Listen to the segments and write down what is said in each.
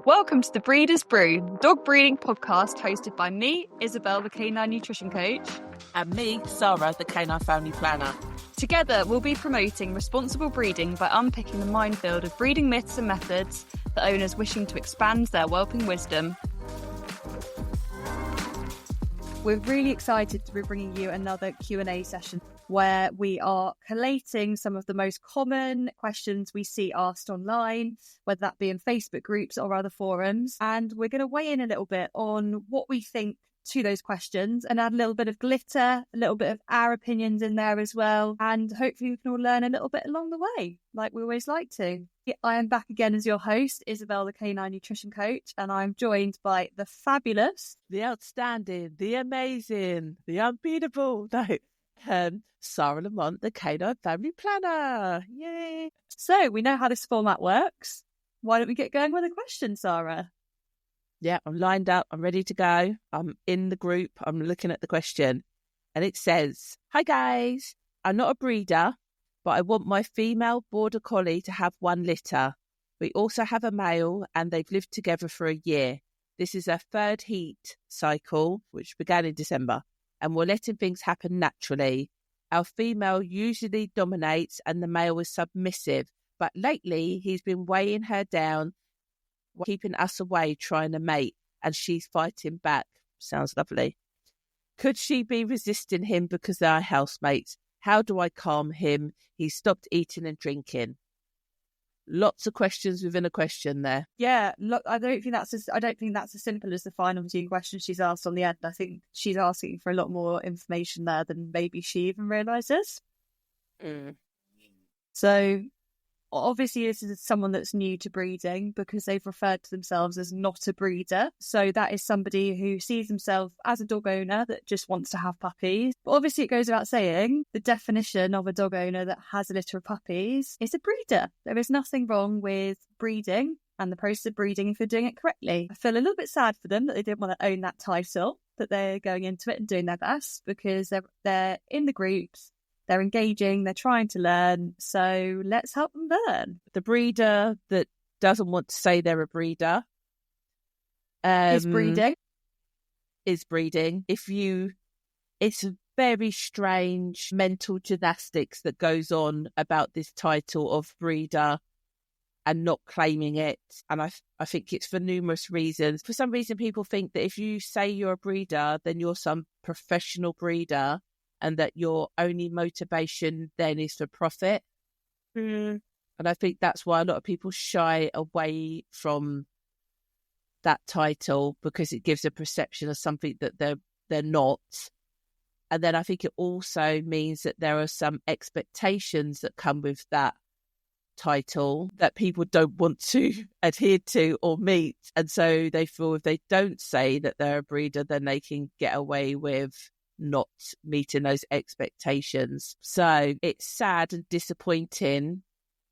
Welcome to the Breeder's Brew, dog breeding podcast hosted by me, Isabel, the canine nutrition coach. And me, Sarah, the canine family planner. Together, we'll be promoting responsible breeding by unpicking the minefield of breeding myths and methods for owners wishing to expand their whelping wisdom. We're really excited to be bringing you another Q&A session where we are collating some of the most common questions we see asked online, whether that be in Facebook groups or other forums. And we're going to weigh in a little bit on what we think to those questions and add a little bit of glitter, a little bit of our opinions in there as well. And hopefully we can all learn a little bit along the way, like we always like to. I am back again as your host, Isabel, the canine nutrition coach, and I'm joined by the fabulous, the outstanding, the amazing, the unbeatable, Sarah Lamont, the canine family planner. Yay! So we know how this format works. Why don't we get going with a question, Sarah? Yeah, I'm lined up. I'm ready to go. I'm in the group. I'm looking at the question. And it says, "Hi guys, I'm not a breeder, but I want my female border collie to have one litter. We also have a male and they've lived together for a year. This is our third heat cycle, which began in December, and we're letting things happen naturally. Our female usually dominates and the male is submissive, but lately he's been weighing her down, keeping us away trying to mate, and she's fighting back." Sounds lovely. "Could she be resisting him because they're housemates? How do I calm him? He's stopped eating and drinking." Lots of questions within a question there. Yeah, look, I don't think that's as simple as the final two questions she's asked on the end. I think she's asking for a lot more information there than maybe she even realises. So obviously this is someone that's new to breeding because they've referred to themselves as not a breeder. So that is somebody who sees themselves as a dog owner that just wants to have puppies. But obviously it goes without saying, the definition of a dog owner that has a litter of puppies is a breeder. There is nothing wrong with breeding and the process of breeding if you're doing it correctly. I feel a little bit sad for them that they didn't want to own that title, that they're going into it and doing their best because they're in the groups. They're engaging, they're trying to learn, so let's help them learn. The breeder that doesn't want to say they're a breeder is breeding. It's a very strange mental gymnastics that goes on about this title of breeder and not claiming it. And I think it's for numerous reasons. For some reason, people think that if you say you're a breeder, then you're some professional breeder, and that your only motivation then is for profit. And I think that's why a lot of people shy away from that title, because it gives a perception of something that they're not. And then I think it also means that there are some expectations that come with that title that people don't want to adhere to or meet. And so they feel if they don't say that they're a breeder, then they can get away with not meeting those expectations. So it's sad and disappointing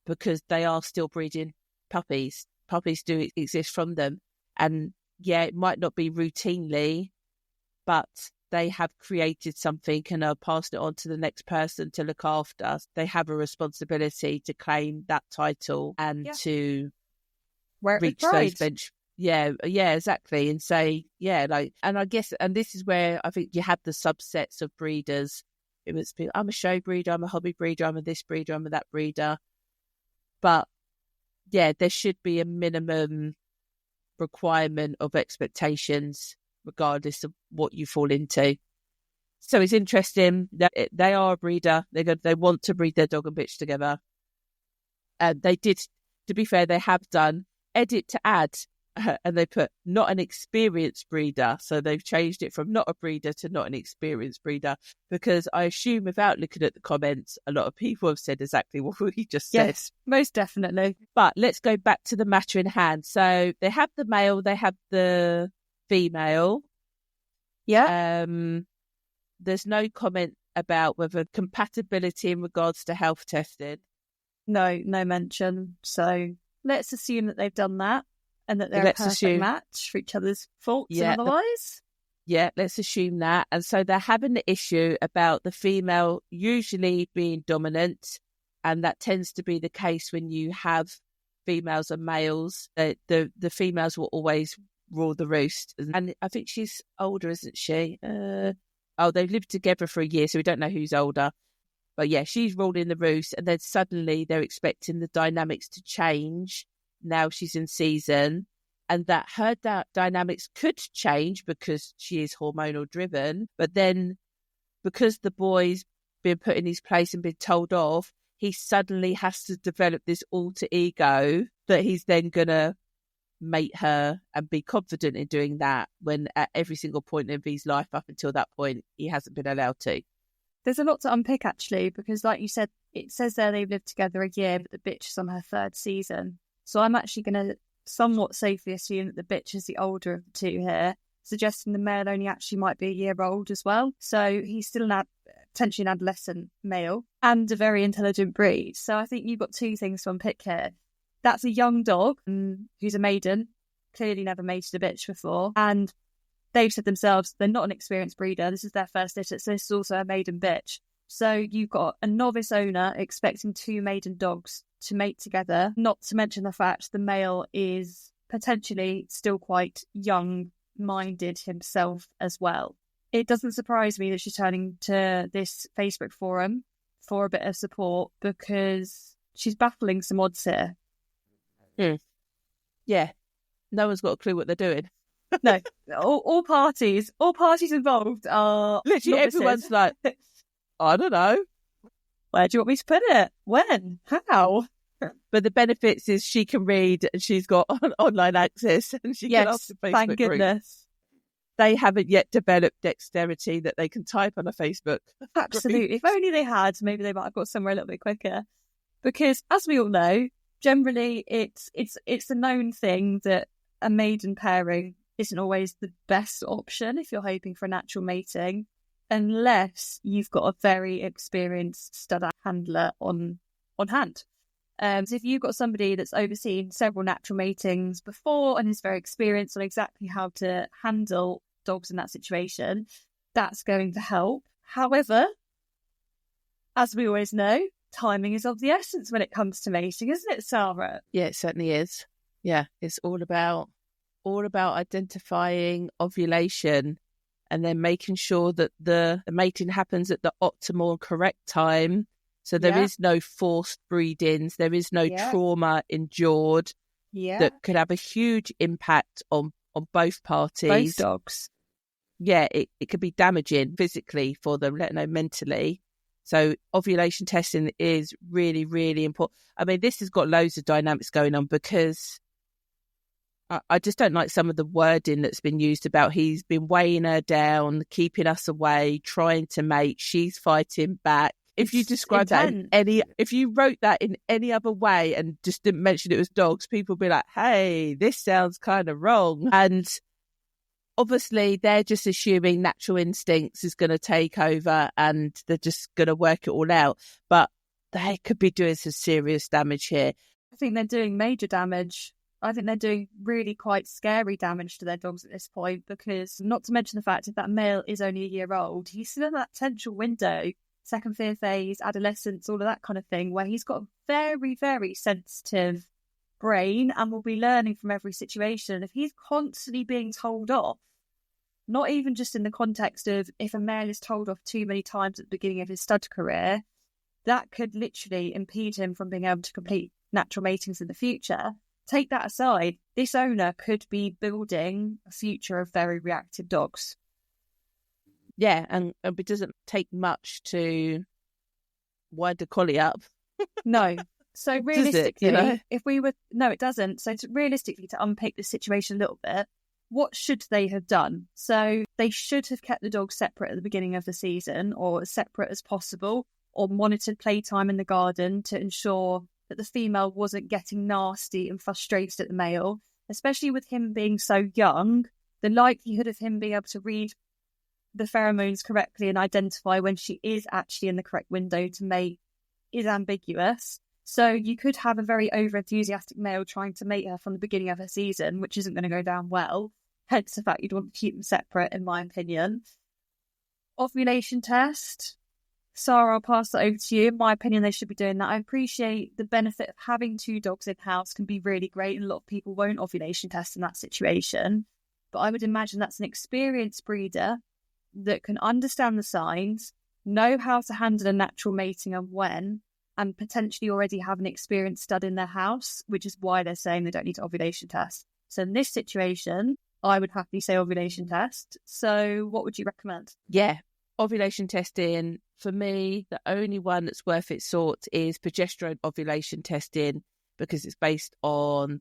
because they are still breeding puppies. Puppies do exist from them. And yeah, it might not be routinely, but they have created something and are passing it on to the next person to look after. They have a responsibility to claim that title and to reach those bench. Yeah, exactly. And say, and I guess, and this is where I think you have the subsets of breeders. It was, I'm a show breeder, I'm a hobby breeder, I'm a this breeder, I'm a that breeder. But yeah, there should be a minimum requirement of expectations, regardless of what you fall into. So it's interesting that they are a breeder. They want to breed their dog and bitch together. And they did, to be fair, they have done edit to add. And they put not an experienced breeder. So they've changed it from not a breeder to not an experienced breeder, because I assume without looking at the comments, a lot of people have said exactly what we just said. Yes, most definitely. But let's go back to the matter in hand. So they have the male, they have the female. Yeah. There's no comment about whether compatibility in regards to health testing. No mention. So let's assume that they've done that. And that they're a perfect match for each other's faults and otherwise. Yeah, let's assume that. And so they're having the issue about the female usually being dominant, and that tends to be the case when you have females and males. The females will always rule the roost. And I think she's older, isn't she? They've lived together for a year, so we don't know who's older. But yeah, she's ruling the roost, and then suddenly they're expecting the dynamics to change. Now she's in season, and that her dynamics could change because she is hormonal driven. But then because the boy's been put in his place and been told off, he suddenly has to develop this alter ego that he's then going to mate her and be confident in doing that, when at every single point of his life up until that point, he hasn't been allowed to. There's a lot to unpick, actually, because like you said, it says there they've lived together a year, but the bitch is on her 3rd season. So I'm actually going to somewhat safely assume that the bitch is the older of the two here, suggesting the male only actually might be a year old as well. So he's still potentially an adolescent male and a very intelligent breed. So I think you've got 2 things to unpick here. That's a young dog who's a maiden, clearly never mated a bitch before, and they've said themselves they're not an experienced breeder. This is their first litter, so this is also a maiden bitch. So you've got a novice owner expecting 2 maiden dogs to mate together, not to mention the fact the male is potentially still quite young-minded himself as well. It doesn't surprise me that she's turning to this Facebook forum for a bit of support, because she's battling some odds here. Yeah, no one's got a clue what they're doing. No, all parties involved are literally novices. Everyone's like, I don't know. Where do you want me to put it? When? How? But the benefits is she can read and she's got online access and she can ask the Facebook thank goodness. Group. They haven't yet developed dexterity that they can type on a Facebook. Absolutely. group. If only they had, maybe they might have got somewhere a little bit quicker. Because as we all know, generally it's a known thing that a maiden pairing isn't always the best option if you're hoping for a natural mating, unless you've got a very experienced stud handler on hand. So if you've got somebody that's overseen several natural matings before and is very experienced on exactly how to handle dogs in that situation, that's going to help. However, as we always know, timing is of the essence when it comes to mating, isn't it, Sarah? Yeah, it certainly is. Yeah, it's all about identifying ovulation and then making sure that the mating happens at the optimal and correct time. So there is no forced breedings, there is no trauma endured that could have a huge impact on both parties. Both dogs. Yeah, it could be damaging physically for them, let alone mentally. So ovulation testing is really, really important. I mean, this has got loads of dynamics going on, because I just don't like some of the wording that's been used about he's been weighing her down, keeping us away, trying to mate, she's fighting back. If you describe that if you wrote that in any other way and just didn't mention it was dogs, people would be like, hey, this sounds kind of wrong. And obviously they're just assuming natural instincts is going to take over and they're just going to work it all out. But they could be doing some serious damage here. I think they're doing major damage. I think they're doing really quite scary damage to their dogs at this point, because not to mention the fact if that male is only a year old, he's still in that potential window, second fear phase, adolescence, all of that kind of thing, where he's got a very, very sensitive brain and will be learning from every situation. If he's constantly being told off, not even just in the context of if a male is told off too many times at the beginning of his stud career, that could literally impede him from being able to complete natural matings in the future. Take that aside, this owner could be building a future of very reactive dogs. Yeah, and it doesn't take much to wind a collie up. No. So realistically, it, No, it doesn't. So realistically, to unpick the situation a little bit, what should they have done? So they should have kept the dogs separate at the beginning of the season, or as separate as possible, or monitored playtime in the garden to ensure that the female wasn't getting nasty and frustrated at the male. Especially with him being so young, the likelihood of him being able to read the pheromones correctly and identify when she is actually in the correct window to mate is ambiguous. So you could have a very over-enthusiastic male trying to mate her from the beginning of her season, which isn't going to go down well. Hence the fact you'd want to keep them separate, in my opinion. Ovulation test. Sarah, I'll pass that over to you. In my opinion, they should be doing that. I appreciate the benefit of having 2 dogs in-house can be really great, and a lot of people won't ovulation test in that situation. But I would imagine that's an experienced breeder that can understand the signs, know how to handle a natural mating and when, and potentially already have an experienced stud in their house, which is why they're saying they don't need to ovulation test. So in this situation, I would happily say ovulation test. So what would you recommend? Yeah, ovulation testing, for me, the only one that's worth its salt is progesterone ovulation testing, because it's based on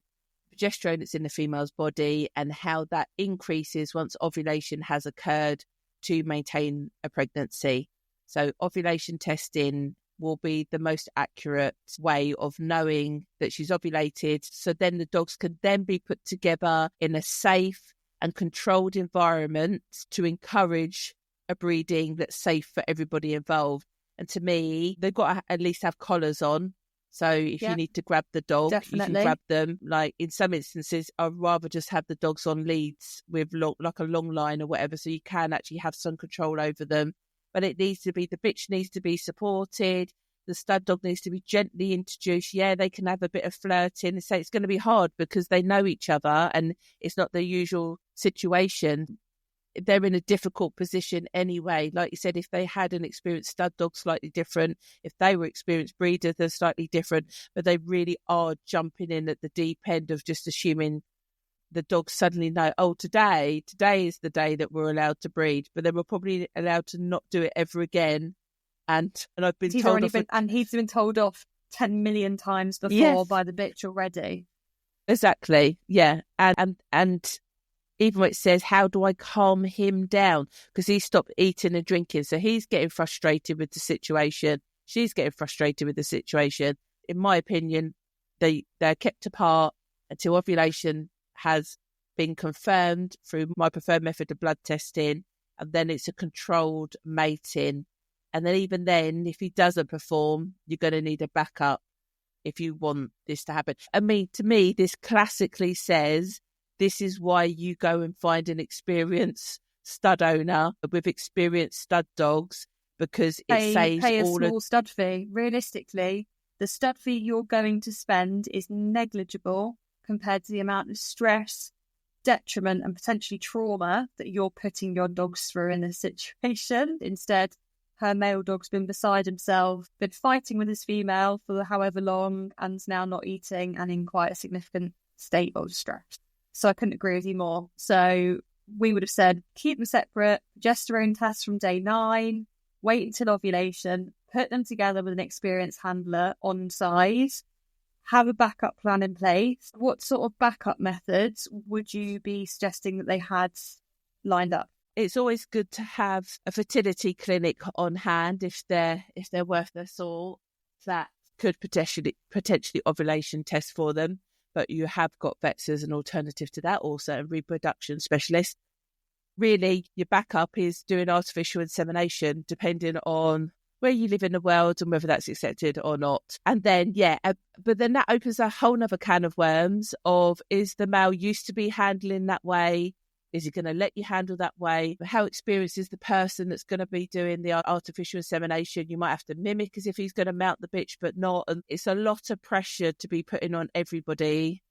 progesterone that's in the female's body and how that increases once ovulation has occurred to maintain a pregnancy. So ovulation testing will be the most accurate way of knowing that she's ovulated. So then the dogs can then be put together in a safe and controlled environment to encourage a breeding that's safe for everybody involved. And to me, they've got to at least have collars on. So if you need to grab the dog, you can grab them. Like in some instances, I'd rather just have the dogs on leads with like a long line or whatever, so you can actually have some control over them. But it needs to be, the bitch needs to be supported. The stud dog needs to be gently introduced. Yeah, they can have a bit of flirting and say it's going to be hard because they know each other and it's not the usual situation. They're in a difficult position anyway. Like you said, if they had an experienced stud dog, slightly different. If they were experienced breeders, they're slightly different. But they really are jumping in at the deep end of just assuming the dogs suddenly know, oh, today is the day that we're allowed to breed. But then we're probably allowed to not do it ever again. And I've been told off. And he's been told off 10 million times before by the bitch already. Exactly. Yeah. And even when it says, how do I calm him down? Because he stopped eating and drinking. So he's getting frustrated with the situation. She's getting frustrated with the situation. In my opinion, they're kept apart until ovulation has been confirmed through my preferred method of blood testing. And then it's a controlled mating. And then even then, if he doesn't perform, you're going to need a backup if you want this to happen. I mean, to me, this classically says this is why you go and find an experienced stud owner with experienced stud dogs, because it saves pay a small stud fee. Realistically, the stud fee you're going to spend is negligible compared to the amount of stress, detriment, and potentially trauma that you're putting your dogs through in this situation. Instead, her male dog's been beside himself, been fighting with his female for however long, and's now not eating and in quite a significant state of stress. So I couldn't agree with you more. So we would have said, keep them separate, progesterone test from day 9, wait until ovulation, put them together with an experienced handler on side, have a backup plan in place. What sort of backup methods would you be suggesting that they had lined up? It's always good to have a fertility clinic on hand if they're worth their salt. That could potentially ovulation test for them. But you have got vets as an alternative to that, also a reproduction specialist. Really, your backup is doing artificial insemination, depending on where you live in the world and whether that's accepted or not. And then, but then that opens a whole nother can of worms of, is the male used to be handling that way? Is he going to let you handle that way? How experienced is the person that's going to be doing the artificial insemination? You might have to mimic as if he's going to mount the bitch, but not. And it's a lot of pressure to be putting on everybody.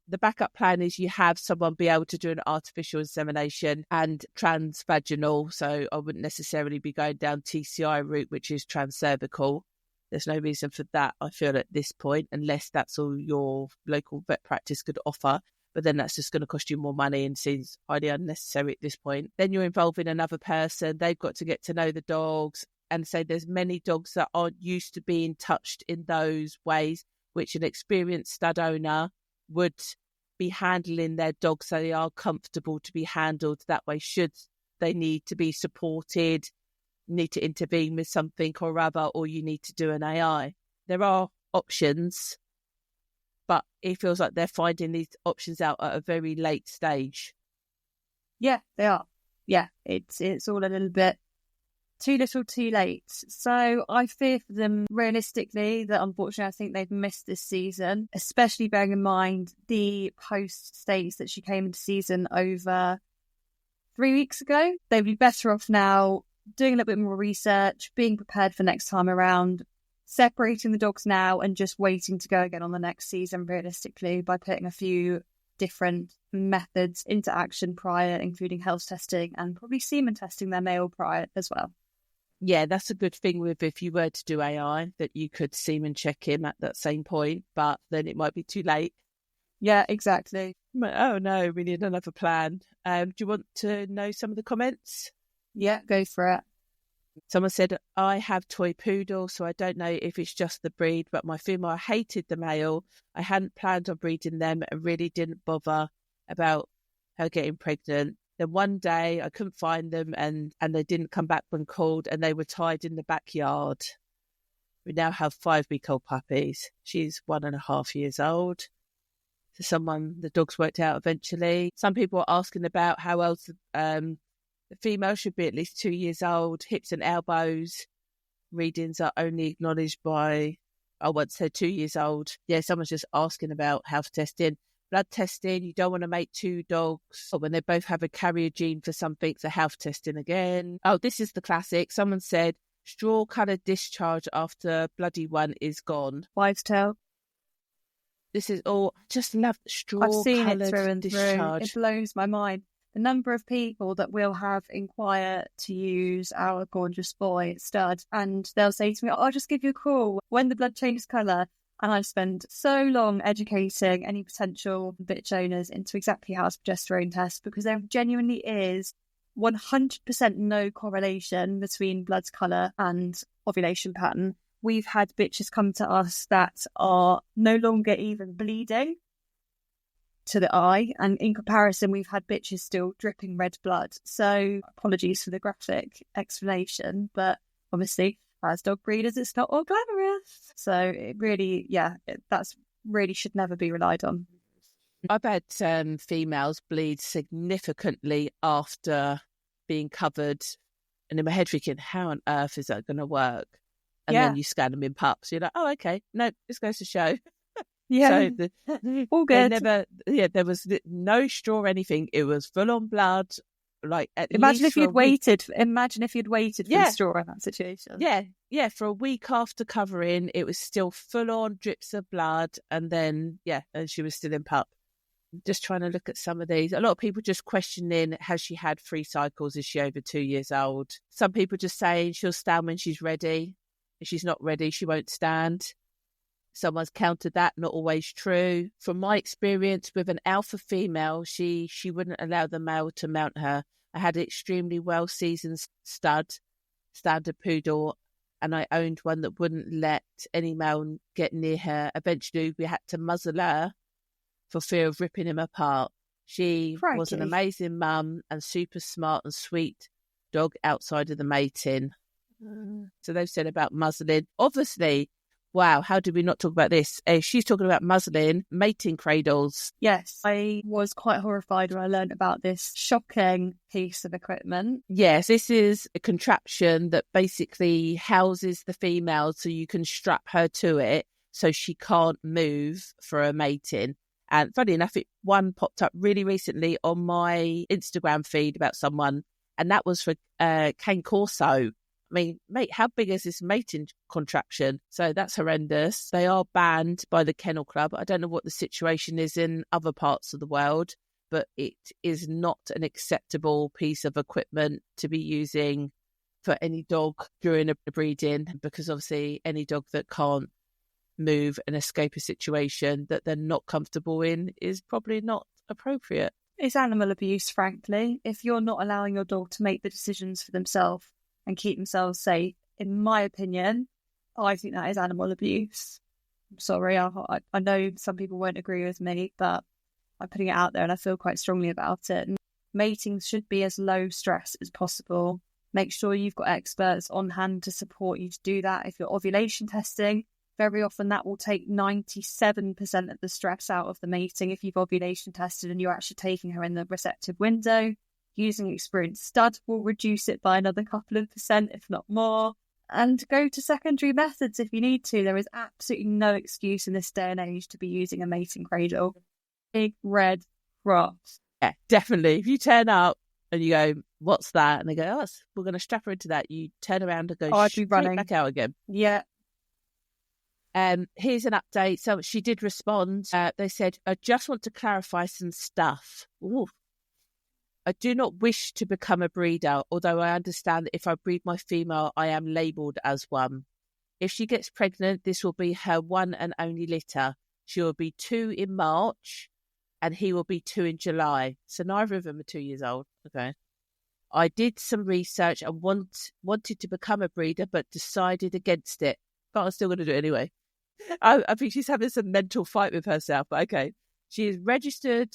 The backup plan is you have someone be able to do an artificial insemination and transvaginal. So I wouldn't necessarily be going down TCI route, which is transcervical. There's no reason for that, I feel, at this point, unless that's all your local vet practice could offer. But then that's just going to cost you more money and seems highly unnecessary at this point. Then you're involving another person. They've got to get to know the dogs. And so there's many dogs that aren't used to being touched in those ways, which an experienced stud owner would be handling their dogs so they are comfortable to be handled that way. Should they need to be supported, need to intervene with something or other, or you need to do an AI. There are options, but it feels like they're finding these options out at a very late stage. Yeah, they are. Yeah, it's all a little bit too little too late. So I fear for them realistically that unfortunately I think they've missed this season, especially bearing in mind the post states that she came into season over 3 weeks ago. They'd be better off now doing a little bit more research, being prepared for next time around, separating the dogs now and just waiting to go again on the next season realistically by putting a few different methods into action prior, including health testing and probably semen testing their male prior as well. Yeah, that's a good thing with if you were to do AI, that you could semen check him at that same point, but then it might be too late. Yeah, exactly. Oh no, we need another plan. Do you want to know some of the comments? Yeah, go for it. Someone said, I have toy poodle, so I don't know if it's just the breed, but my female hated the male. I hadn't planned on breeding them and really didn't bother about her getting pregnant. Then one day I couldn't find them and they didn't come back when called, and they were tied in the backyard. We now have 5-week-old puppies. She's 1.5 years old. So the dogs worked out eventually. Some people are asking about how else the female should be at least 2 years old. Hips and elbows readings are only acknowledged by, once they're 2 years old. Yeah, someone's just asking about health testing. Blood testing, you don't want to make 2 dogs or when they both have a carrier gene for something, so health testing again. Oh, this is the classic. Someone said, straw-coloured discharge after bloody one is gone. Wives' tale. This is all, just love straw-coloured I've seen it through and discharge. through. It blows my mind. The number of people that will have inquire to use our gorgeous boy stud, and they'll say to me, I'll just give you a call when the blood changes colour. And I've spent so long educating any potential bitch owners into exactly how a progesterone test, because there genuinely is 100% no correlation between blood colour and ovulation pattern. We've had bitches come to us that are no longer even bleeding to the eye, and in comparison we've had bitches still dripping red blood. So apologies for the graphic explanation, but obviously as dog breeders it's not all glamorous, so it really that's really should never be relied on. I've had females bleed significantly after being covered, and in my head thinking, how on earth is that going to work? And then you scan them in pups, you're like, oh okay, no, this goes to show. Yeah, so all good. There was no straw or anything. It was full on blood. Like imagine if you'd waited for the straw in that situation. Yeah, for a week after covering, it was still full on drips of blood, and then and she was still in pup. Just trying to look at some of these. A lot of people just questioning, has she had 3 cycles? Is she over 2 years old? Some people just saying she'll stand when she's ready. If she's not ready, she won't stand. Someone's countered that, not always true. From my experience with an alpha female, she wouldn't allow the male to mount her. I had an extremely well-seasoned standard poodle, and I owned one that wouldn't let any male get near her. Eventually, we had to muzzle her for fear of ripping him apart. She was an amazing mum and super smart and sweet dog outside of the mating. So they've said about muzzling. Obviously, wow, how did we not talk about this? She's talking about muzzling, mating cradles. Yes, I was quite horrified when I learned about this shocking piece of equipment. Yes, this is a contraption that basically houses the female so you can strap her to it so she can't move for a mating. And funny enough, one popped up really recently on my Instagram feed about someone, and that was for cane corso. I mean, mate, how big is this mating contraption? So that's horrendous. They are banned by the Kennel Club. I don't know what the situation is in other parts of the world, but it is not an acceptable piece of equipment to be using for any dog during a breeding, because obviously any dog that can't move and escape a situation that they're not comfortable in is probably not appropriate. It's animal abuse, frankly. If you're not allowing your dog to make the decisions for themselves and keep themselves safe, in my opinion, I think that is animal abuse. I'm sorry, I know some people won't agree with me, but I'm putting it out there and I feel quite strongly about it. Matings should be as low stress as possible. Make sure you've got experts on hand to support you to do that. If you're ovulation testing, very often that will take 97% of the stress out of the mating if you've ovulation tested and you're actually taking her in the receptive window. Using an experienced stud will reduce it by another couple of percent, if not more. And go to secondary methods if you need to. There is absolutely no excuse in this day and age to be using a mating cradle. Big red cross. Yeah, definitely. If you turn up And you go, what's that? And they go, we're going to strap her into that. You turn around and go I'd be straight running back out again. Yeah. Here's an update. So she did respond. They said, I just want to clarify some stuff. Ooh. I do not wish to become a breeder, although I understand that if I breed my female, I am labelled as one. If she gets pregnant, this will be her one and only litter. She will be 2 in March and he will be 2 in July. So neither of them are 2 years old. Okay. I did some research and wanted to become a breeder, but decided against it. But I'm still going to do it anyway. I think she's having some mental fight with herself, but okay. She is registered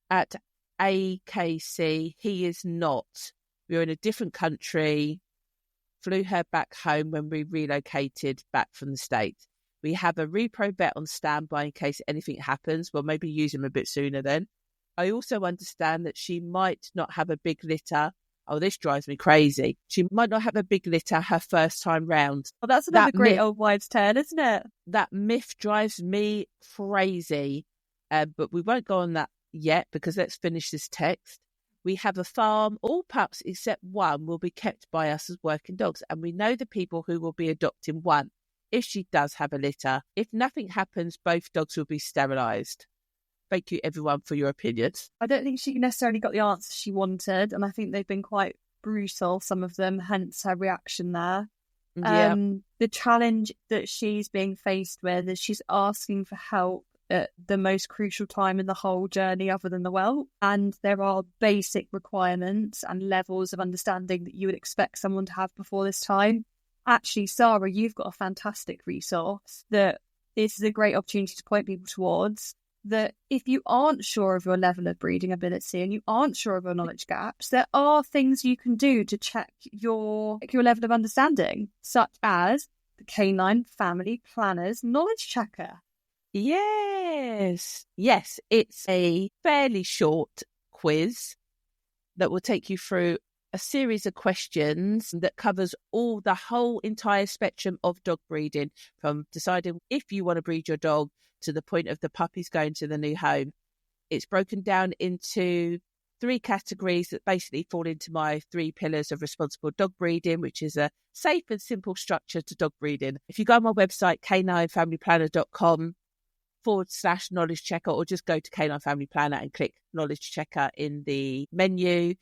at AKC. He is not. We're in a different country. Flew her back home when we relocated back from the States. We have a repro vet on standby in case anything happens. Well, maybe use him a bit sooner then. I also understand that she might not have a big litter. Oh, this drives me crazy. She might not have a big litter her first time round. Well, that's another great old wives' tale, isn't it? That myth drives me crazy. But we won't go on that yet because let's finish this text. We have a farm. All pups except one will be kept by us as working dogs. And we know the people who will be adopting one if she does have a litter. If nothing happens, both dogs will be sterilised. Thank you, everyone, for your opinions. I don't think she necessarily got the answer she wanted. And I think they've been quite brutal, some of them, hence her reaction there. Yeah. The challenge that she's being faced with is she's asking for help at the most crucial time in the whole journey other than the whelp. And there are basic requirements and levels of understanding that you would expect someone to have before this time. Actually, Sarah, you've got a fantastic resource that this is a great opportunity to point people towards, that if you aren't sure of your level of breeding ability and you aren't sure of your knowledge gaps, there are things you can do to check your level of understanding, such as the Canine Family Planner's Knowledge Checker. Yes, it's a fairly short quiz that will take you through a series of questions that covers the whole entire spectrum of dog breeding, from deciding if you want to breed your dog to the point of the puppies going to the new home. It's broken down into 3 categories that basically fall into my 3 pillars of responsible dog breeding, which is a safe and simple structure to dog breeding. If you go on my website, caninefamilyplanner.com/knowledge checker, or just go to Canine Family Planner and click knowledge checker in the menu.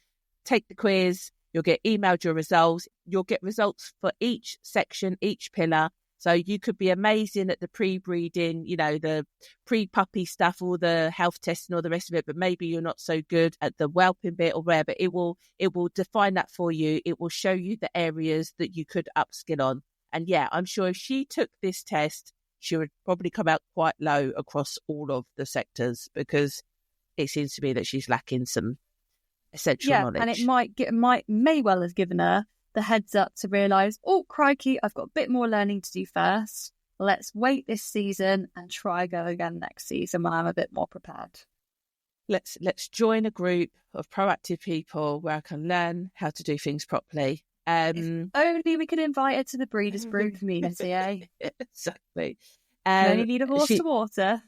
Take the quiz. You'll get emailed your results. You'll get results for each section, each pillar. So you could be amazing at the pre-breeding, the pre-puppy stuff, all the health testing, all the rest of it, but maybe you're not so good at the whelping bit or whatever. It will define that for you. It will show you the areas that you could upskill on. And yeah, I'm sure if she took this test, she would probably come out quite low across all of the sectors, because it seems to be that she's lacking some essential knowledge. And it may well have given her the heads up to realise, oh, crikey, I've got a bit more learning to do first. Let's wait this season and try go again next season when I'm a bit more prepared. Let's join a group of proactive people where I can learn how to do things properly. If only we could invite her to the Breeders' Brew community, eh? Exactly. You only need a horse to water.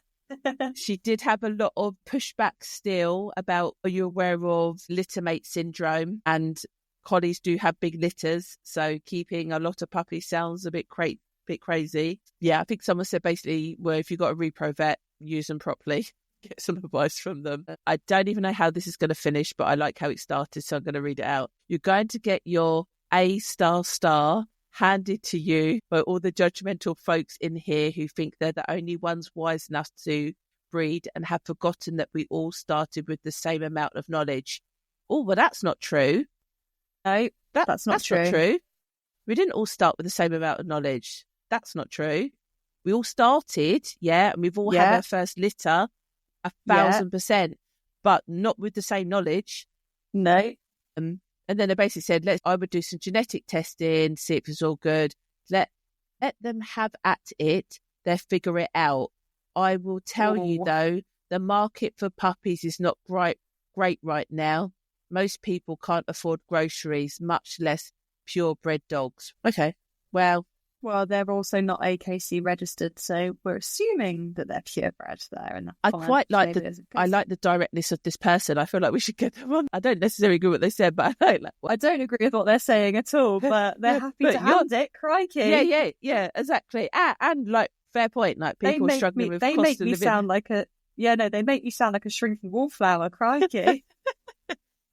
She did have a lot of pushback still about, are you aware of littermate syndrome? And collies do have big litters, so keeping a lot of puppies sounds a bit crazy. Yeah, I think someone said basically, well, if you've got a repro vet, use them properly. Get some advice from them. I don't even know how this is going to finish, but I like how it started, so I'm going to read it out. You're going to get your A** handed to you by all the judgmental folks in here who think they're the only ones wise enough to breed and have forgotten that we all started with the same amount of knowledge. Oh, well, that's not true. No, that's not true. We didn't all start with the same amount of knowledge. That's not true. We all started, and we've all had our first litter 1,000%, but not with the same knowledge. No. And then they basically said, I would do some genetic testing, see if it's all good. Let them have at it. They'll figure it out. I will tell you, though, the market for puppies is not great right now. Most people can't afford groceries, much less purebred dogs. Okay, well, Well, they're also not AKC registered, so we're assuming that they're purebred there. And I quite like the directness of this person. I feel like we should get them on. I don't necessarily agree with what they said, but I don't agree with what they're saying at all. But they're happy to hand it. Crikey! Yeah, exactly. And like, fair point. Like, people struggling with cost of living. They make me sound like a shrinking wallflower. Crikey!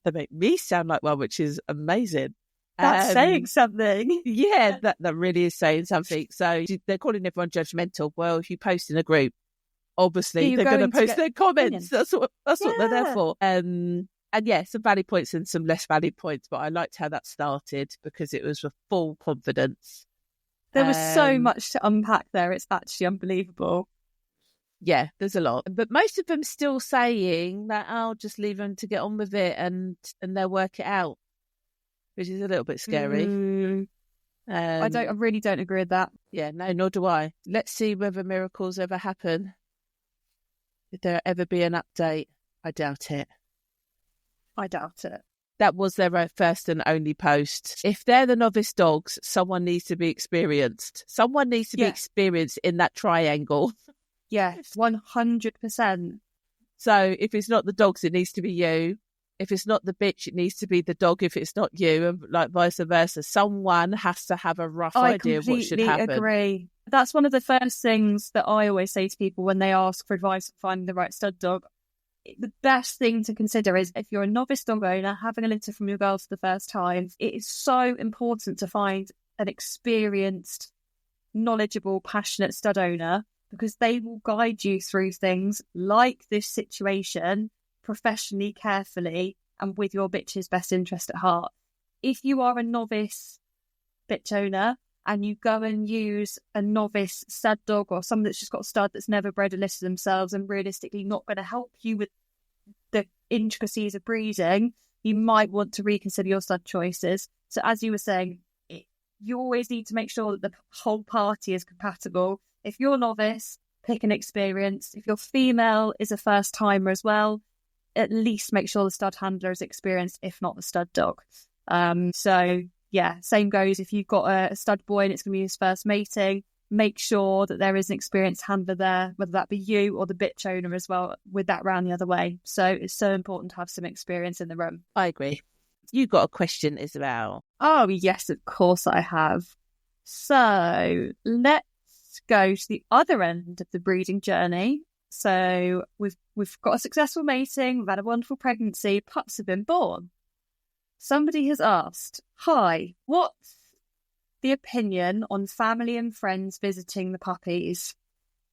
They make me sound like one, which is amazing. That's saying something. Yeah, that really is saying something. So they're calling everyone judgmental. Well, if you post in a group, obviously they're going to post their comments. That's what they're there for. And yeah, some valid points and some less valid points. But I liked how that started because it was with full confidence. There was so much to unpack there. It's actually unbelievable. Yeah, there's a lot. But most of them still saying that I'll just leave them to get on with it and they'll work it out, which is a little bit scary. I really don't agree with that. Yeah, no, nor do I. Let's see whether miracles ever happen. If there ever be an update, I doubt it. That was their first and only post. If they're the novice dogs, someone needs to be experienced. Someone needs to be experienced in that triangle. Yes, 100%. So if it's not the dogs, it needs to be you. If it's not the bitch, it needs to be the dog. If it's not you, and like vice versa. Someone has to have a rough idea of what should happen. I completely agree. That's one of the first things that I always say to people when they ask for advice on finding the right stud dog. The best thing to consider is if you're a novice dog owner, having a litter from your girls for the first time, it is so important to find an experienced, knowledgeable, passionate stud owner, because they will guide you through things like this situation professionally, carefully, and with your bitch's best interest at heart. If you are a novice bitch owner and you go and use a novice stud dog or someone that's just got a stud that's never bred a litter themselves and realistically not going to help you with the intricacies of breeding, you might want to reconsider your stud choices. So as you were saying, you always need to make sure that the whole party is compatible. If you're novice, pick an experienced. If your female is a first timer as well, at least make sure the stud handler is experienced, if not the stud dog. So yeah, same goes if you've got a stud boy and it's going to be his first mating, make sure that there is an experienced handler there, whether that be you or the bitch owner as well, with that round the other way. So it's so important to have some experience in the room. I agree. You got a question, Isabel? Oh yes, of course I have. So let's go to the other end of the breeding journey. So we've got a successful mating, we've had a wonderful pregnancy, pups have been born. Somebody has asked, hi, what's the opinion on family and friends visiting the puppies?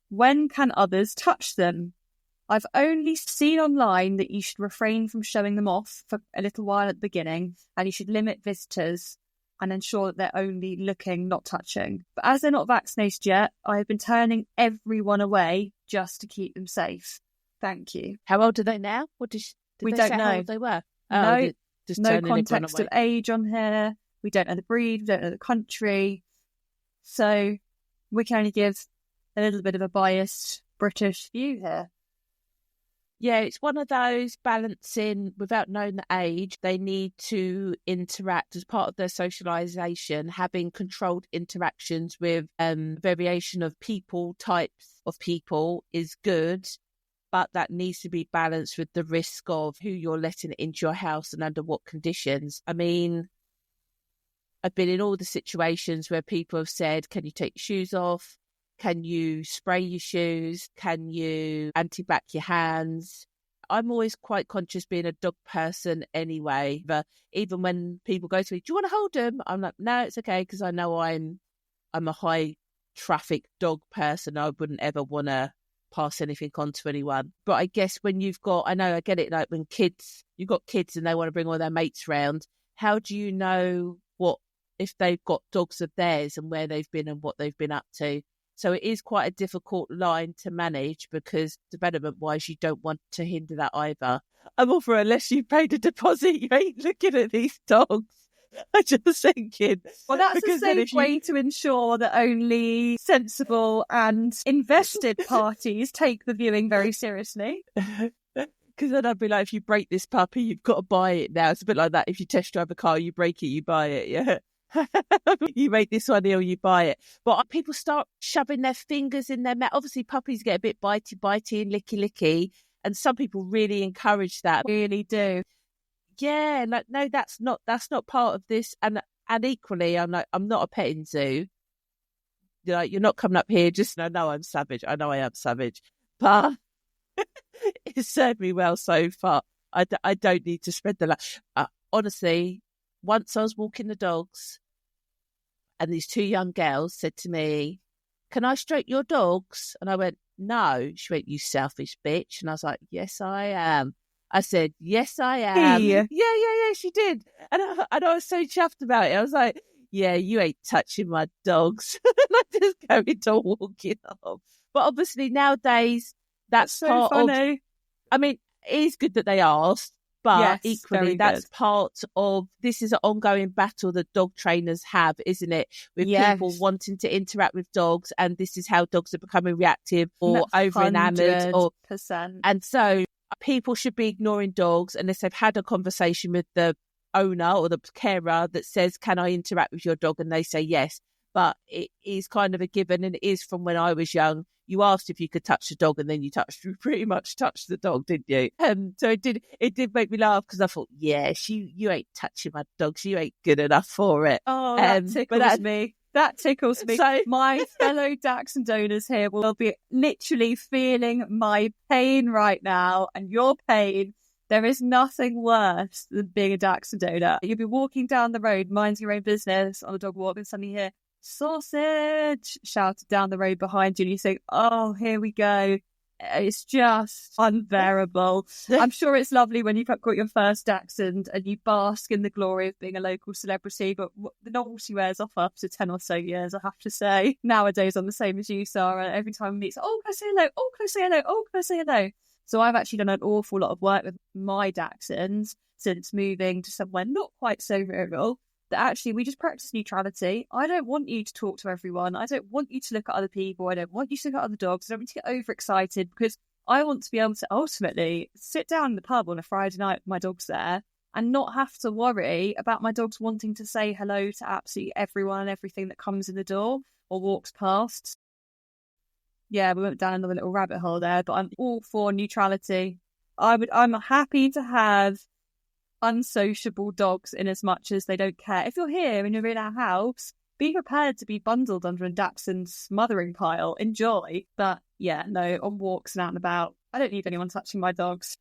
When can others touch them? I've only seen online that you should refrain from showing them off for a little while at the beginning, and you should limit visitors and ensure that they're only looking, not touching. But as they're not vaccinated yet, I have been turning everyone away just to keep them safe. Thank you. How old are they now? What we don't know. How old they were? No context of age on here. We don't know the breed. We don't know the country. So we can only give a little bit of a biased British view here. Yeah, it's one of those balancing without knowing the age. They need to interact as part of their socialisation, having controlled interactions with variation of people, types of people is good, but that needs to be balanced with the risk of who you're letting into your house and under what conditions. I mean, I've been in all the situations where people have said, can you take your shoes off? Can you spray your shoes? Can you anti-bac your hands? I'm always quite conscious being a dog person anyway. But even when people go to me, do you want to hold them? I'm like, no, it's okay, because I know I'm a high traffic dog person. I wouldn't ever want to pass anything on to anyone. But I guess when you've got, I get it, like when you've got kids and they want to bring all their mates round, how do you know if they've got dogs of theirs and where they've been and what they've been up to? So it is quite a difficult line to manage, because development-wise, you don't want to hinder that either. I'm all for unless you've paid a deposit, you ain't looking at these dogs. I'm just thinking. Well, that's a safe way to ensure that only sensible and invested parties take the viewing very seriously. Because then I'd be like, if you break this puppy, you've got to buy it now. It's a bit like that. If you test drive a car, you break it, you buy it, yeah. You make this one or you buy it. But people start shoving their fingers in their mouth. Obviously, puppies get a bit bitey and licky. And some people really encourage that. Really do. Yeah, like, no, that's not part of this. And equally, I'm not a petting zoo. You're not coming up here just, no, I'm savage. I know I am savage. But it's served me well so far. I don't need to spread the love. Honestly, once I was walking the dogs and these two young girls said to me, "Can I stroke your dogs?" And I went, "No." She went, "You selfish bitch." And I was like, "Yes, I am." I said, "Yes, I am." Hey. Yeah, she did. And I was so chuffed about it. I was like, "Yeah, you ain't touching my dogs." And I just carried on walking off. But obviously nowadays, that's so part funny. of, I mean, it is good that they asked, but Yes, equally, that's part of, this is an ongoing battle that dog trainers have, isn't it? With people wanting to interact with dogs, and this is how dogs are becoming reactive or over-enamoured. 100%. And so people should be ignoring dogs unless they've had a conversation with the owner or the carer that says, "Can I interact with your dog?" And they say yes. But it is kind of a given, and it is from when I was young. You asked if you could touch the dog, and then you pretty much touched the dog, didn't you? So it did make me laugh, because I thought, yes, you ain't touching my dogs. You ain't good enough for it. Oh, that tickles me. That tickles me. So, my fellow Dachshund owners here will be literally feeling my pain right now, and your pain. There is nothing worse than being a Dachshund owner. You'll be walking down the road, minding your own business on a dog walk, and suddenly hear "sausage" shouted down the road behind you, and you think, "Oh, here we go." It's just unbearable. I'm sure it's lovely when you've got your first Dachshund and you bask in the glory of being a local celebrity, but the novelty wears off after 10 or so years, I have to say. Nowadays, I'm the same as you, Sarah. Every time we meet, "Oh, can I say hello? Oh, can I say hello? Oh, can I say hello?" So I've actually done an awful lot of work with my Dachshunds since moving to somewhere not quite so rural, that actually we just practice neutrality. I don't want you to talk to everyone. I don't want you to look at other people. I don't want you to look at other dogs. I don't want you to get overexcited, because I want to be able to ultimately sit down in the pub on a Friday night with my dogs there and not have to worry about my dogs wanting to say hello to absolutely everyone and everything that comes in the door or walks past. Yeah, we went down another little rabbit hole there, but I'm all for neutrality. I'm happy to have unsociable dogs in as much as they don't care. If you're here and you're in our house, be prepared to be bundled under a Dachshund smothering pile. Enjoy. But yeah, no, on walks and out and about, I don't need anyone touching my dogs.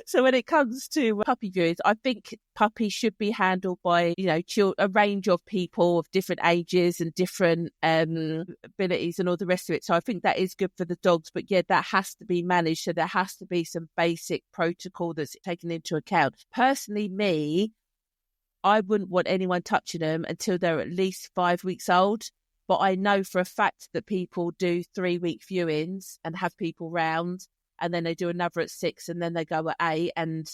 So when it comes to puppy viewings, I think puppies should be handled by, a range of people of different ages and different abilities and all the rest of it. So I think that is good for the dogs. But yeah, that has to be managed. So there has to be some basic protocol that's taken into account. Personally, I wouldn't want anyone touching them until they're at least 5 weeks old. But I know for a fact that people do 3-week viewings and have people round, and then they do another at 6, and then they go at 8, and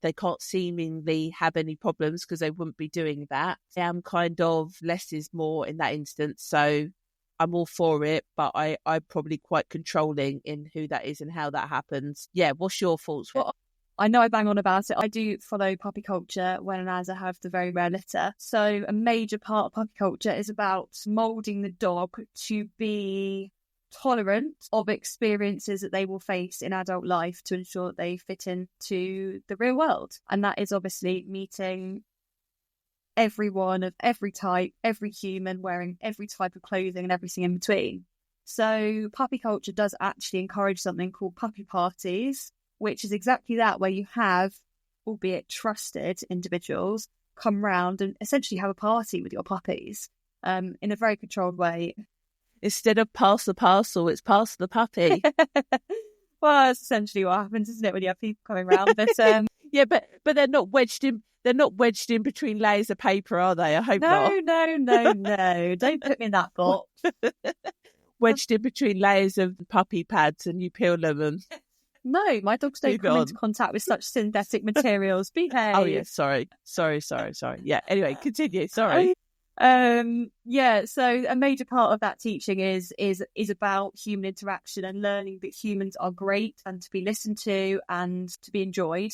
they can't seemingly have any problems because they wouldn't be doing that. I am kind of less is more in that instance, so I'm all for it, but I'm probably quite controlling in who that is and how that happens. Yeah, what's your thoughts? Well, I know I bang on about it. I do follow puppy culture when and as I have the very rare litter. So a major part of puppy culture is about moulding the dog to be tolerant of experiences that they will face in adult life to ensure that they fit into the real world. And that is obviously meeting everyone of every type, every human, wearing every type of clothing and everything in between. So puppy culture does actually encourage something called puppy parties, which is exactly that, where you have, albeit trusted individuals, come round and essentially have a party with your puppies in a very controlled way. Instead of pass the parcel, it's pass the puppy. Well, that's essentially what happens, isn't it, when you have people coming around? But yeah, but they're not wedged in. They're not wedged in between layers of paper, are they? I hope not. No. Don't put me in that box. Wedged in between layers of puppy pads, and you peel them. And no, my dogs don't come into contact with such synthetic materials. Behave. Oh yeah, sorry. Yeah. Anyway, continue. Sorry. Yeah, so a major part of that teaching is about human interaction and learning that humans are great and to be listened to and to be enjoyed.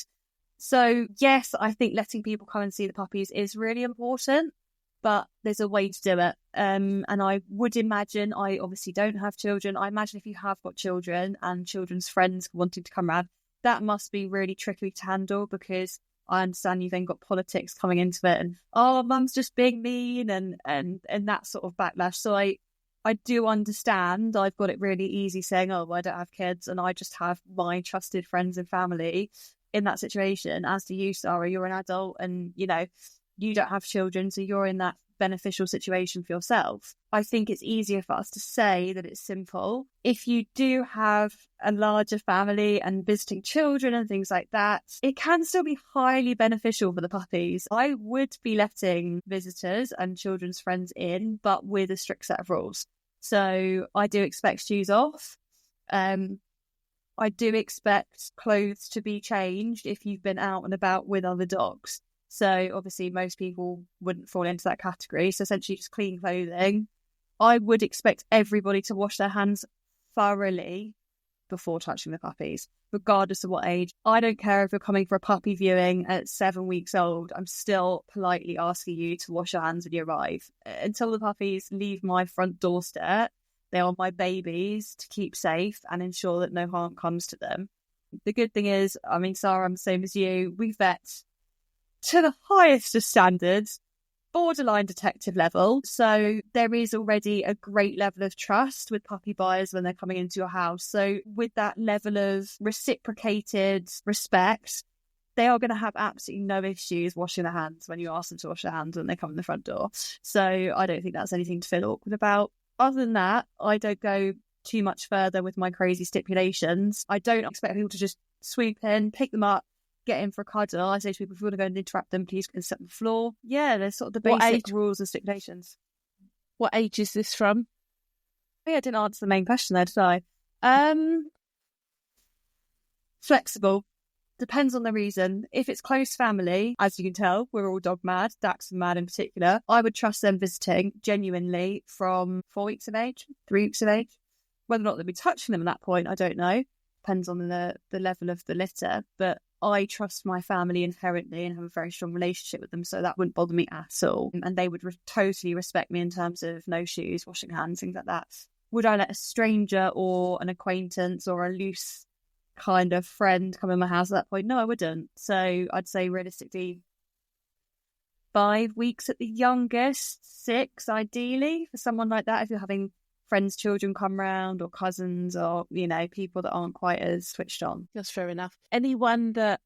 So yes, I think letting people come and see the puppies is really important, but there's a way to do it. And I would imagine, I obviously don't have children. I imagine if you have got children and children's friends wanting to come around, that must be really tricky to handle, because I understand you've then got politics coming into it and, oh, mum's just being mean and that sort of backlash. So I do understand. I've got it really easy saying, oh, well, I don't have kids and I just have my trusted friends and family in that situation. As do you, Sarah, you're an adult and, you know, you don't have children, so you're in that beneficial situation for yourself. I think it's easier for us to say that it's simple. If you do have a larger family and visiting children and things like that, it can still be highly beneficial for the puppies. I would be letting visitors and children's friends in, but with a strict set of rules. So I do expect shoes off. I do expect clothes to be changed if you've been out and about with other dogs. So obviously most people wouldn't fall into that category. So essentially just clean clothing. I would expect everybody to wash their hands thoroughly before touching the puppies, regardless of what age. I don't care if you're coming for a puppy viewing at 7 weeks old. I'm still politely asking you to wash your hands when you arrive. Until the puppies leave my front doorstep, they are my babies to keep safe and ensure that no harm comes to them. The good thing is, I mean, Sarah, I'm the same as you. We vet to the highest of standards, borderline detective level. So there is already a great level of trust with puppy buyers when they're coming into your house. So with that level of reciprocated respect, they are going to have absolutely no issues washing their hands when you ask them to wash their hands when they come in the front door. So I don't think that's anything to feel awkward about. Other than that, I don't go too much further with my crazy stipulations. I don't expect people to just swoop in, pick them up, get in for a cuddle. I say to people, if you want to go and interrupt them, please go sit on the floor. Yeah, there's sort of the basic rules and stipulations. What age is this from? Oh, yeah, I didn't answer the main question there, did I? Flexible. Depends on the reason. If it's close family, as you can tell, we're all dog mad, Dax and Mad in particular, I would trust them visiting genuinely from 4 weeks of age, 3 weeks of age. Whether or not they'll be touching them at that point, I don't know. Depends on the level of the litter. But I trust my family inherently and have a very strong relationship with them, so that wouldn't bother me at all. And they would totally respect me in terms of no shoes, washing hands, things like that. Would I let a stranger or an acquaintance or a loose kind of friend come in my house at that point? No, I wouldn't. So I'd say realistically 5 weeks at the youngest, 6 ideally for someone like that, if you're having friends' children come round or cousins or, you know, people that aren't quite as switched on. That's fair enough. Anyone that,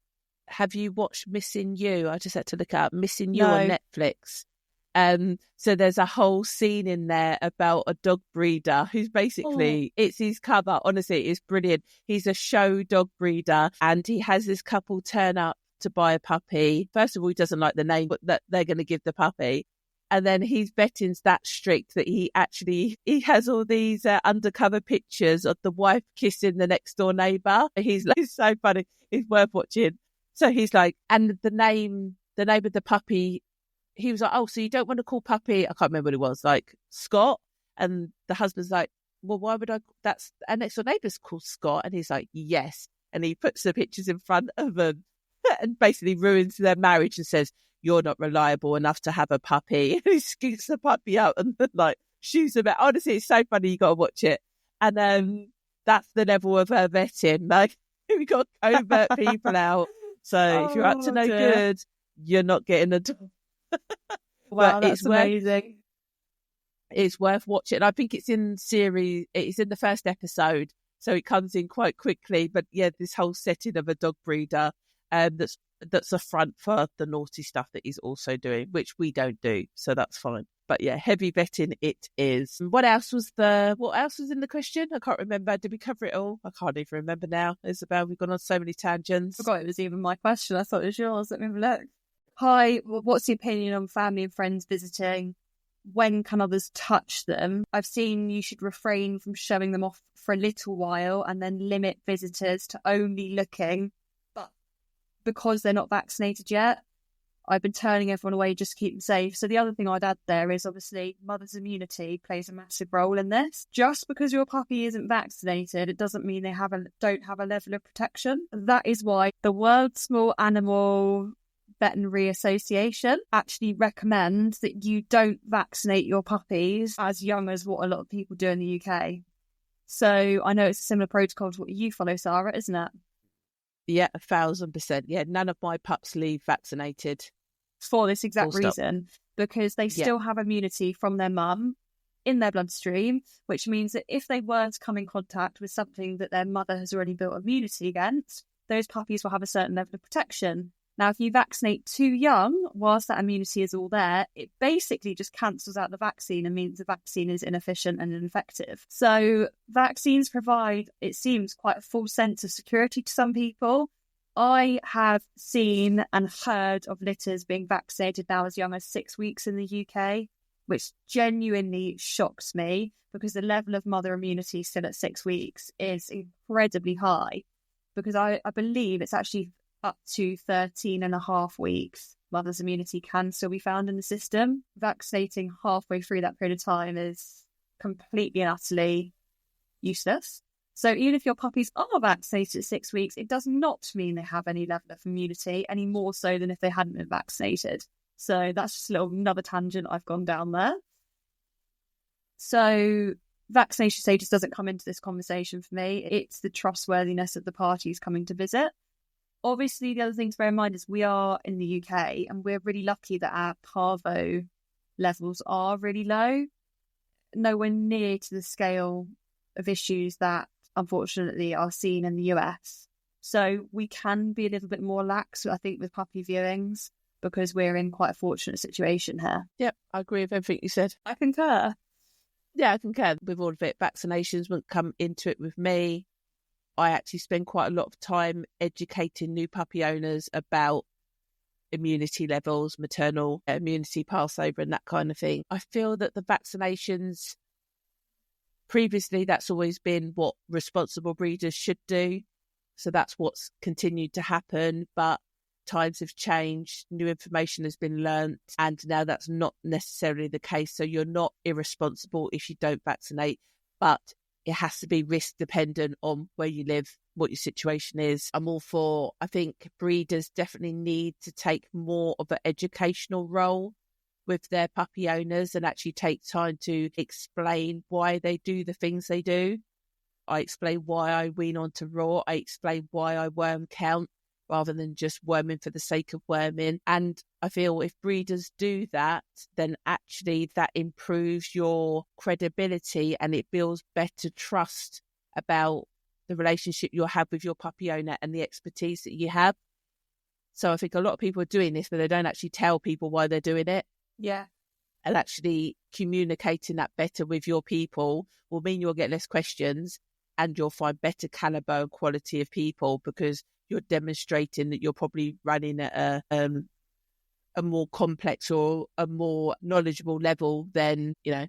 have you watched Missing You? I just had to look up Missing You on Netflix. So there's a whole scene in there about a dog breeder who's basically, it's his cover. Honestly, it's brilliant. He's a show dog breeder and he has this couple turn up to buy a puppy. First of all, he doesn't like the name that they're going to give the puppy. And then his vetting's that strict that he has all these undercover pictures of the wife kissing the next door neighbour. He's like, it's so funny. It's worth watching. So he's like, and the name of the puppy, he was like, oh, so you don't want to call puppy, I can't remember what it was, like Scott? And the husband's like, well, why would I? That's our next door neighbour's called Scott. And he's like, yes. And he puts the pictures in front of them and basically ruins their marriage and says, you're not reliable enough to have a puppy. And he scoots the puppy out and like shoes him out. Honestly, it's so funny. You got to watch it. And that's the level of her vetting. Like, we got covert people out. So if you're up to no good, you're not getting a dog. Wow, that's amazing. It's worth watching. I think it's in the first episode, so it comes in quite quickly. But yeah, this whole setting of a dog breeder, that's a front for the naughty stuff that he's also doing, which we don't do, so that's fine. But yeah, heavy vetting it is. What else was in the question? I can't remember. Did we cover it all? I can't even remember now, Isabel. We've gone on so many tangents. I forgot it was even my question. I thought it was yours. Let me have a look. Hi, what's the opinion on family and friends visiting? When can others touch them? I've seen you should refrain from showing them off for a little while and then limit visitors to only looking, but because they're not vaccinated yet. I've been turning everyone away just to keep them safe. So the other thing I'd add there is obviously mother's immunity plays a massive role in this. Just because your puppy isn't vaccinated, it doesn't mean they don't have a level of protection. That is why the World Small Animal Veterinary Association actually recommends that you don't vaccinate your puppies as young as what a lot of people do in the UK. So I know it's a similar protocol to what you follow, Sarah, isn't it? Yeah, 1,000%. Yeah, none of my pups leave vaccinated. For this exact reason, because they still have immunity from their mum in their bloodstream, which means that if they were to come in contact with something that their mother has already built immunity against, those puppies will have a certain level of protection. Now, if you vaccinate too young, whilst that immunity is all there, it basically just cancels out the vaccine and means the vaccine is inefficient and ineffective. So vaccines provide, it seems, quite a false sense of security to some people. I have seen and heard of litters being vaccinated now as young as 6 weeks in the UK, which genuinely shocks me because the level of mother immunity still at 6 weeks is incredibly high, because I believe it's actually up to 13 and a half weeks, mother's immunity can still be found in the system. Vaccinating halfway through that period of time is completely and utterly useless. So even if your puppies are vaccinated at 6 weeks, it does not mean they have any level of immunity, any more so than if they hadn't been vaccinated. So that's just another tangent I've gone down there. So vaccination status doesn't come into this conversation for me. It's the trustworthiness of the parties coming to visit. Obviously, the other thing to bear in mind is we are in the UK and we're really lucky that our parvo levels are really low, nowhere near to the scale of issues that unfortunately are seen in the US. So we can be a little bit more lax, I think, with puppy viewings because we're in quite a fortunate situation here. Yep, I agree with everything you said. I concur. Yeah, I concur with all of it. Vaccinations wouldn't come into it with me. I actually spend quite a lot of time educating new puppy owners about immunity levels, maternal immunity passover and that kind of thing. I feel that the vaccinations, previously, that's always been what responsible breeders should do. So that's what's continued to happen. But times have changed, new information has been learnt, and now that's not necessarily the case. So you're not irresponsible if you don't vaccinate, but it has to be risk dependent on where you live, what your situation is. I'm all for, I think breeders definitely need to take more of an educational role with their puppy owners and actually take time to explain why they do the things they do. I explain why I wean onto raw. I explain why I worm count rather than just worming for the sake of worming. And I feel if breeders do that, then actually that improves your credibility and it builds better trust about the relationship you'll have with your puppy owner and the expertise that you have. So I think a lot of people are doing this, but they don't actually tell people why they're doing it. Yeah. And actually communicating that better with your people will mean you'll get less questions and you'll find better caliber and quality of people because you're demonstrating that you're probably running at a more complex or a more knowledgeable level than, you know,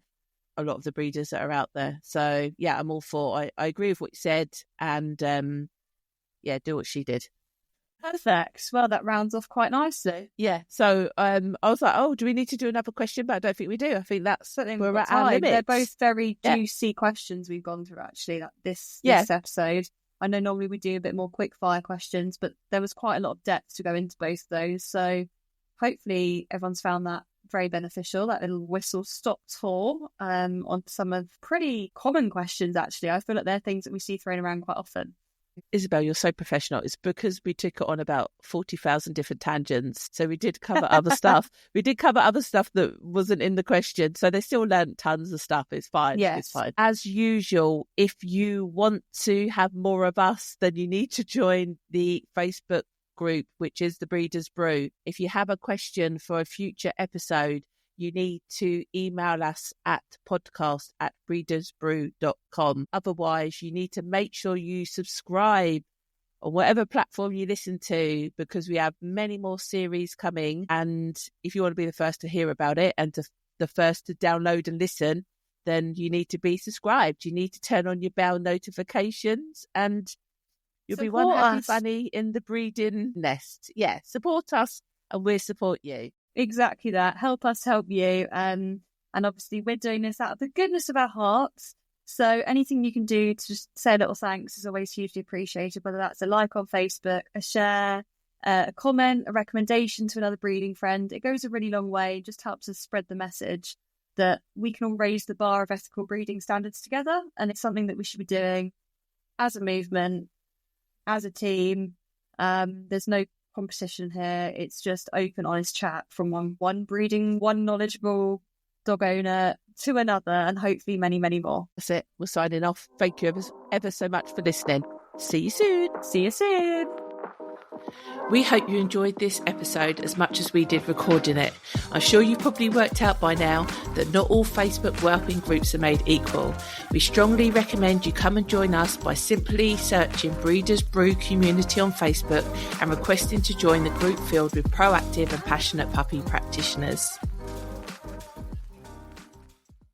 a lot of the breeders that are out there. So, yeah, I'm all for I agree with what you said and, yeah, do what she did. Perfect. Well, that rounds off quite nicely. Yeah. So I was like, oh, do we need to do another question? But I don't think we do. I think that's something we're at our limits. They're both very juicy questions we've gone through, actually, this episode. I know normally we do a bit more quick fire questions, but there was quite a lot of depth to go into both of those. So hopefully everyone's found that very beneficial, that little whistle-stop tour on some of pretty common questions, actually. I feel like they're things that we see thrown around quite often. Isabel, you're so professional. It's because we took it on about 40,000 different tangents. So we did cover other stuff. We did cover other stuff that wasn't in the question. So they still learned tons of stuff. It's fine. Yes. It's fine. As usual, if you want to have more of us, then you need to join the Facebook group, which is the Breeders Brew. If you have a question for a future episode, you need to email us at podcast@breedersbrew.com. Otherwise, you need to make sure you subscribe on whatever platform you listen to because we have many more series coming. And if you want to be the first to hear about it and the first to download and listen, then you need to be subscribed. You need to turn on your bell notifications and you'll be one happy bunny in the breeding nest. Yeah, support us And we'll support you. Exactly that. Help us help you. And obviously we're doing this out of the goodness of our hearts. So anything you can do to just say a little thanks is always hugely appreciated, whether that's a like on Facebook, a share, a comment, a recommendation to another breeding friend. It goes a really long way. It just helps us spread the message that we can all raise the bar of ethical breeding standards together. And it's something that we should be doing as a movement, as a team. There's no competition here. It's just open, honest chat from one knowledgeable dog owner to another, and hopefully many, many more. That's it. We're signing off. Thank you ever so much for listening. See you soon. See you soon. We hope you enjoyed this episode as much as we did recording it. I'm sure you've probably worked out by now that not all Facebook whelping groups are made equal. We strongly recommend you come and join us by simply searching Breeders Brew Community on Facebook and requesting to join the group filled with proactive and passionate puppy practitioners.